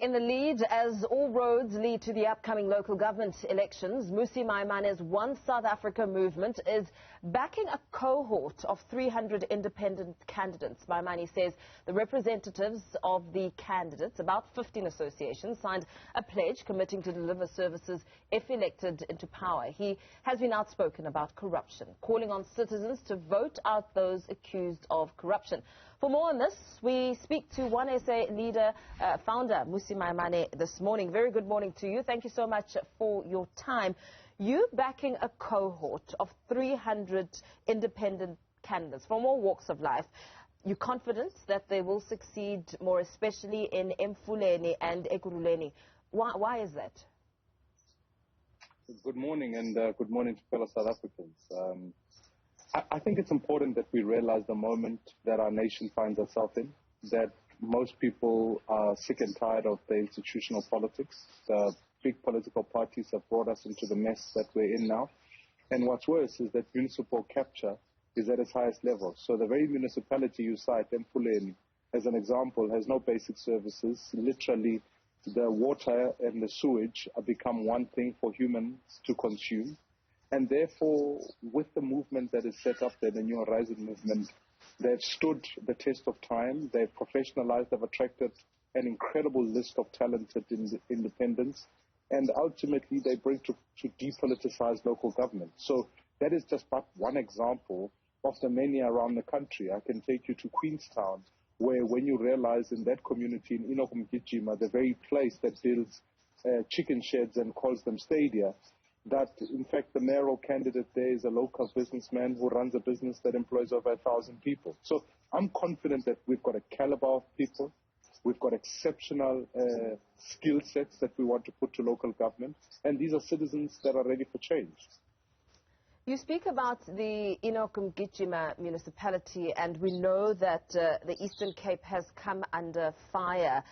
in the lead as all roads lead to the upcoming local government elections. Mmusi Maimane's One South Africa movement is backing a cohort of 300 independent candidates. Maimane says the representatives of the candidates, about 15 associations, signed a pledge committing to deliver services if elected into power. He has been outspoken about corruption, calling on citizens to vote out those accused of corruption. For more on this, we speak to One SA leader, founder Mmusi Maimane this morning. Very good morning to you. Thank you so much for your time. You backing a cohort of 300 independent candidates from all walks of life. You're confident that they will succeed, more especially in Emfuleni and Ekurhuleni. Why is that? Good morning, and good morning to fellow South Africans. I think it's important that we realize the moment that our nation finds itself in, that most people are sick and tired of the institutional politics. The big political parties have brought us into the mess that we're in now. And what's worse is that municipal capture is at its highest level. So the very municipality you cite, Emfuleni, as an example, has no basic services. Literally, the water and the sewage have become one thing for humans to consume. And therefore, with the movement that is set up there, the New Horizon movement, they've stood the test of time. They've professionalized. They've attracted an incredible list of talented independents. And ultimately, they bring to depoliticize local government. So that is just but one example of the many around the country. I can take you to Queenstown, where when you realize in that community in Inokumgijima, the very place that builds chicken sheds and calls them stadia, that in fact the mayoral candidate there is a local businessman who runs a business that employs over 1,000 people. So I'm confident that we've got a caliber of people. We've got exceptional skill sets that we want to put to local government. And these are citizens that are ready for change. You speak about the Inokumgijima municipality, and we know that the Eastern Cape has come under fire,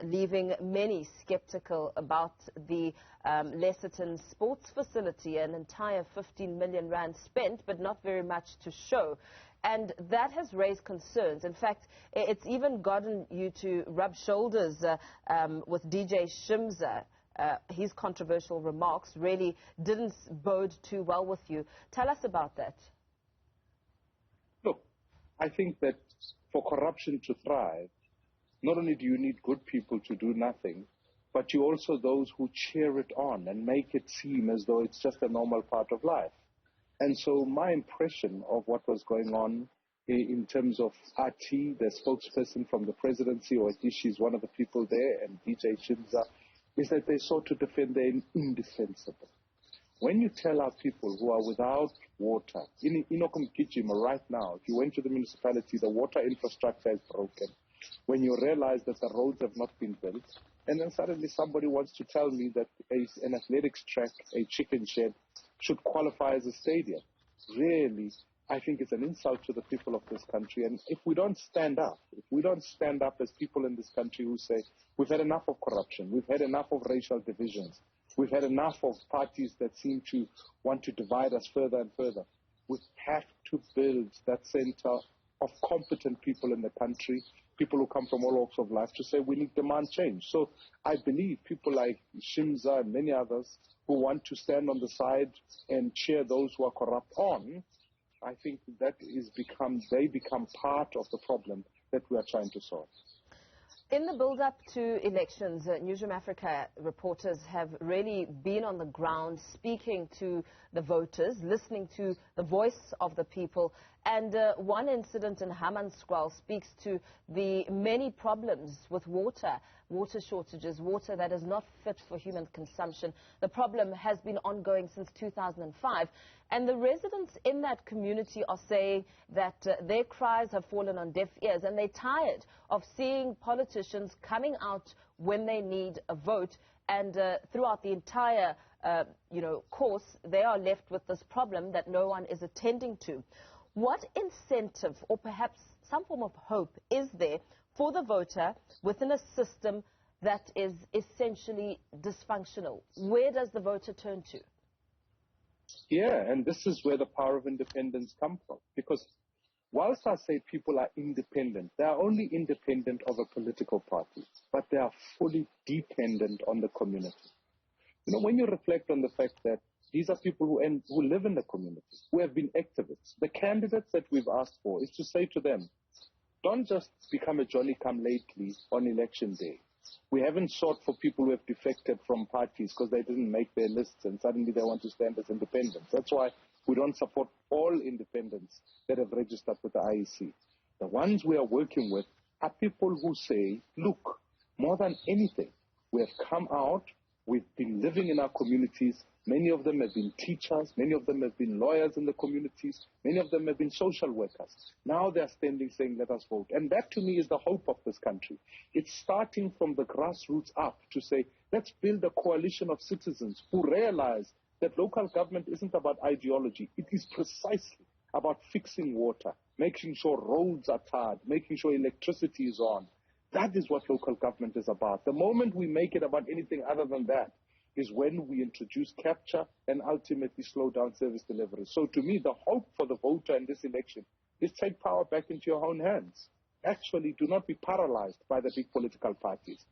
leaving many skeptical about the Lesserton sports facility, an entire 15 million rand spent, but not very much to show. And that has raised concerns. In fact, it's even gotten you to rub shoulders with DJ Shimza. His controversial remarks really didn't bode too well with you. Tell us about that. Look, I think that for corruption to thrive, not only do you need good people to do nothing, but you also those who cheer it on and make it seem as though it's just a normal part of life. And so my impression of what was going on in terms of RT, the spokesperson from the presidency, or at least she's one of the people there, and DJ Shimza, is that they sought to defend the indefensible. When you tell our people who are without water, in Inokumgijima right now, if you went to the municipality, the water infrastructure is broken. When you realize that the roads have not been built, and then suddenly somebody wants to tell me that an athletics track, a chicken shed, should qualify as a stadium. Really, I think it's an insult to the people of this country. And if we don't stand up, as people in this country who say, we've had enough of corruption, we've had enough of racial divisions, we've had enough of parties that seem to want to divide us further and further, we have to build that center of competent people in the country, people who come from all walks of life, to say we need demand change. So I believe people like Shimza and many others who want to stand on the side and cheer those who are corrupt on, I think that they become part of the problem that we are trying to solve. In the build-up to elections, Newzroom Afrika reporters have really been on the ground speaking to the voters, listening to the voice of the people. And one incident in Hammanskraal speaks to the many problems with water shortages, water that is not fit for human consumption. The problem has been ongoing since 2005. And the residents in that community are saying that their cries have fallen on deaf ears, and they're tired of seeing politicians coming out when they need a vote. And throughout the entire course, they are left with this problem that no one is attending to. What incentive, or perhaps some form of hope, is there for the voter within a system that is essentially dysfunctional? Where does the voter turn to? Yeah, and this is where the power of independence comes from. Because whilst I say people are independent, they are only independent of a political party, but they are fully dependent on the community. You know, when you reflect on the fact that these are people who live in the community, who have been activists, the candidates that we've asked for is to say to them, don't just become a Johnny-come-lately on election day. We haven't sought for people who have defected from parties because they didn't make their lists and suddenly they want to stand as independents. That's why we don't support all independents that have registered with the IEC. The ones we are working with are people who say, look, more than anything, we have come out, we've been living in our communities. Many of them have been teachers. Many of them have been lawyers in the communities. Many of them have been social workers. Now they're standing saying, let us vote. And that to me is the hope of this country. It's starting from the grassroots up to say, let's build a coalition of citizens who realize that local government isn't about ideology. It is precisely about fixing water, making sure roads are tarred, making sure electricity is on. That is what local government is about. The moment we make it about anything other than that is when we introduce capture and ultimately slow down service delivery. So to me, the hope for the voter in this election is take power back into your own hands. Actually, do not be paralyzed by the big political parties.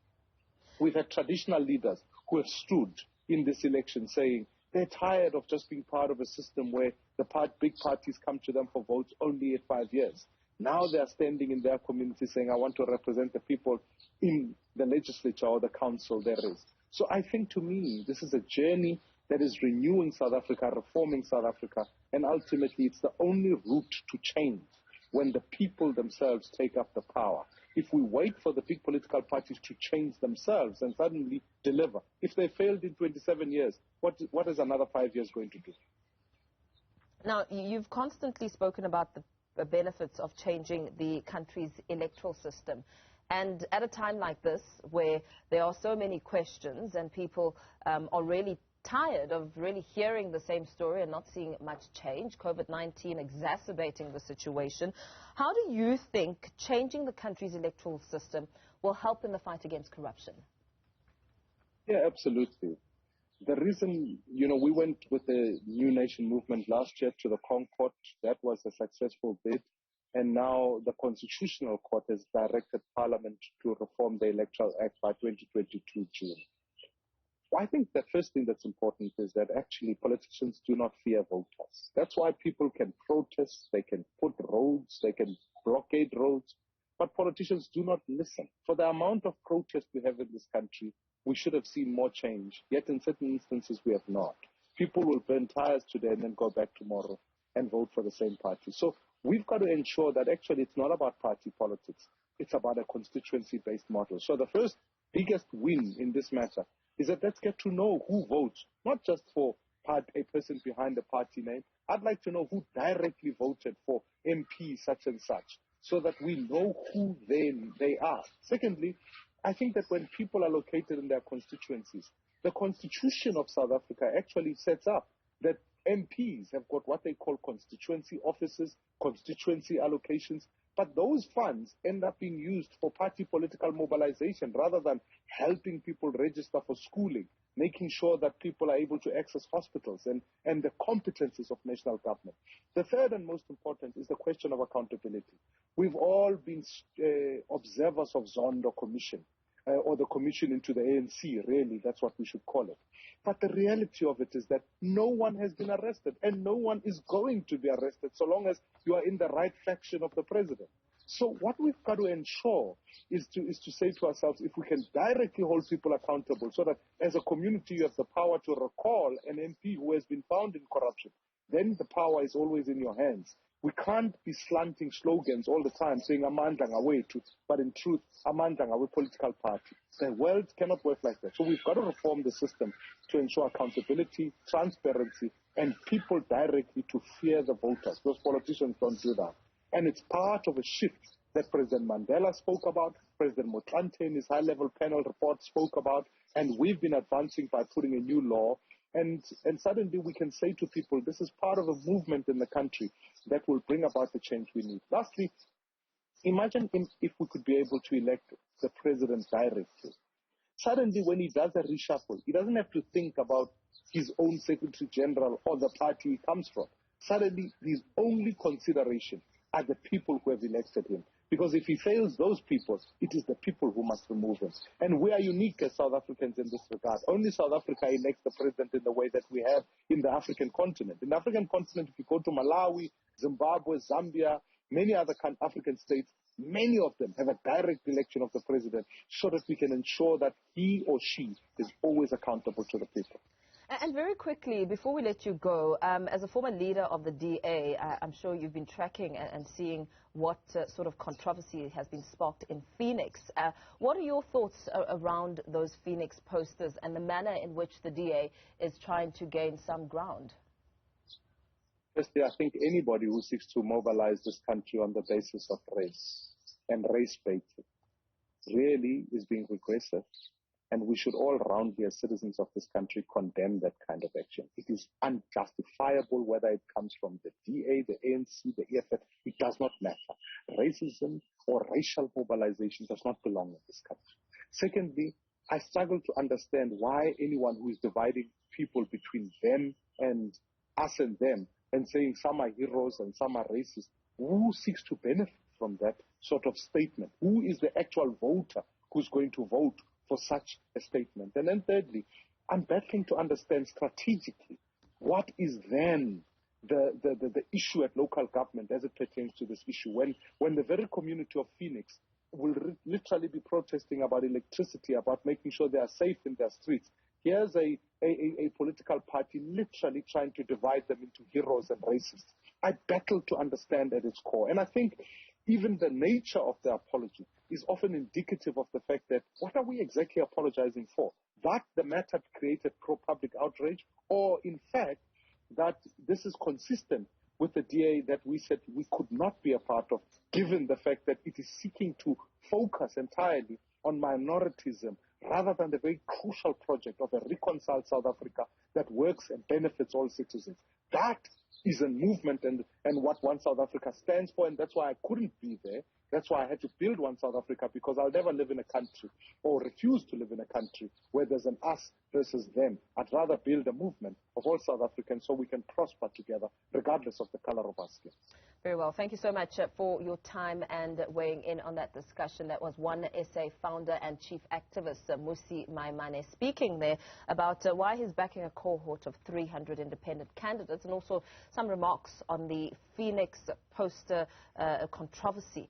We've had traditional leaders who have stood in this election saying they're tired of just being part of a system where the big parties come to them for votes only at 5 years. Now they're standing in their community saying, I want to represent the people in the legislature or the council there is. So I think to me, this is a journey that is renewing South Africa, reforming South Africa, and ultimately it's the only route to change when the people themselves take up the power. If we wait for the big political parties to change themselves and suddenly deliver, if they failed in 27 years, what is another 5 years going to do? Now, you've constantly spoken about the benefits of changing the country's electoral system. And at a time like this, where there are so many questions and people are really tired of really hearing the same story and not seeing much change, COVID-19 exacerbating the situation, how do you think changing the country's electoral system will help in the fight against corruption? Yeah, absolutely. The reason, we went with the New Nation movement last year to the cohort. That was a successful bid. And now the Constitutional Court has directed Parliament to reform the Electoral Act by 2022 June. Well, I think the first thing that's important is that actually politicians do not fear voters. That's why people can protest, they can put roads, they can blockade roads, but politicians do not listen. For the amount of protest we have in this country, we should have seen more change, yet in certain instances we have not. People will burn tires today and then go back tomorrow and vote for the same party. So we've got to ensure that actually it's not about party politics. It's about a constituency-based model. So the first biggest win in this matter is that let's get to know who votes, not just for a person behind the party name. I'd like to know who directly voted for MP such and such so that we know who they are. Secondly, I think that when people are located in their constituencies, the Constitution of South Africa actually sets up that MPs have got what they call constituency offices, constituency allocations, but those funds end up being used for party political mobilization rather than helping people register for schooling, making sure that people are able to access hospitals and the competencies of national government. The third and most important is the question of accountability. We've all been observers of Zondo Commission, or the commission into the ANC, really, that's what we should call it. But the reality of it is that no one has been arrested and no one is going to be arrested so long as you are in the right faction of the president. So what we've got to ensure is to say to ourselves, if we can directly hold people accountable so that as a community you have the power to recall an MP who has been found in corruption, then the power is always in your hands. We can't be slanting slogans all the time saying Amandla Ngawethu, but in truth, Amandla Ngawe political party. The world cannot work like that. So we've got to reform the system to ensure accountability, transparency, and people directly to fear the voters. Those politicians don't do that. And it's part of a shift that President Mandela spoke about, President Motlanthe in his high-level panel report spoke about, and we've been advancing by putting a new law. And suddenly we can say to people, this is part of a movement in the country that will bring about the change we need. Lastly, imagine if we could be able to elect the president directly. Suddenly when he does a reshuffle, he doesn't have to think about his own secretary general or the party he comes from. Suddenly his only consideration are the people who have elected him. Because if he fails those people, it is the people who must remove him. And we are unique as South Africans in this regard. Only South Africa elects the president in the way that we have in the African continent. In the African continent, if you go to Malawi, Zimbabwe, Zambia, many other African states, many of them have a direct election of the president so that we can ensure that he or she is always accountable to the people. And very quickly, before we let you go, as a former leader of the DA, I'm sure you've been tracking and seeing what sort of controversy has been sparked in Phoenix. What are your thoughts around those Phoenix posters and the manner in which the DA is trying to gain some ground? Firstly, I think anybody who seeks to mobilize this country on the basis of race and race-baiting really is being regressive. And we should all around here, citizens of this country, condemn that kind of action. It is unjustifiable whether it comes from the DA, the ANC, the EFF. It does not matter. Racism or racial mobilization does not belong in this country. Secondly, I struggle to understand why anyone who is dividing people between them and us and them and saying some are heroes and some are racist, who seeks to benefit from that sort of statement? Who is the actual voter who's going to vote for such a statement? And then thirdly, I'm battling to understand strategically what is then the issue at local government as it pertains to this issue when the very community of Phoenix will literally be protesting about electricity, about making sure they are safe in their streets. Here's a political party literally trying to divide them into heroes and racists. I battle to understand at its core. And I think even the nature of the apology is often indicative of the fact that what are we exactly apologizing for? That the matter created pro-public outrage, or in fact, that this is consistent with the DA that we said we could not be a part of, given the fact that it is seeking to focus entirely on minoritism rather than the very crucial project of a reconciled South Africa that works and benefits all citizens. That is a movement and what One South Africa stands for, and that's why I couldn't be there. That's why I had to build One South Africa, because I'll never live in a country or refuse to live in a country where there's an us versus them. I'd rather build a movement of all South Africans so we can prosper together regardless of the color of our skin. Very well. Thank you so much for your time and weighing in on that discussion. That was One SA founder and chief activist Mmusi Maimane speaking there about why he's backing a cohort of 300 independent candidates, and also some remarks on the Phoenix poster controversy.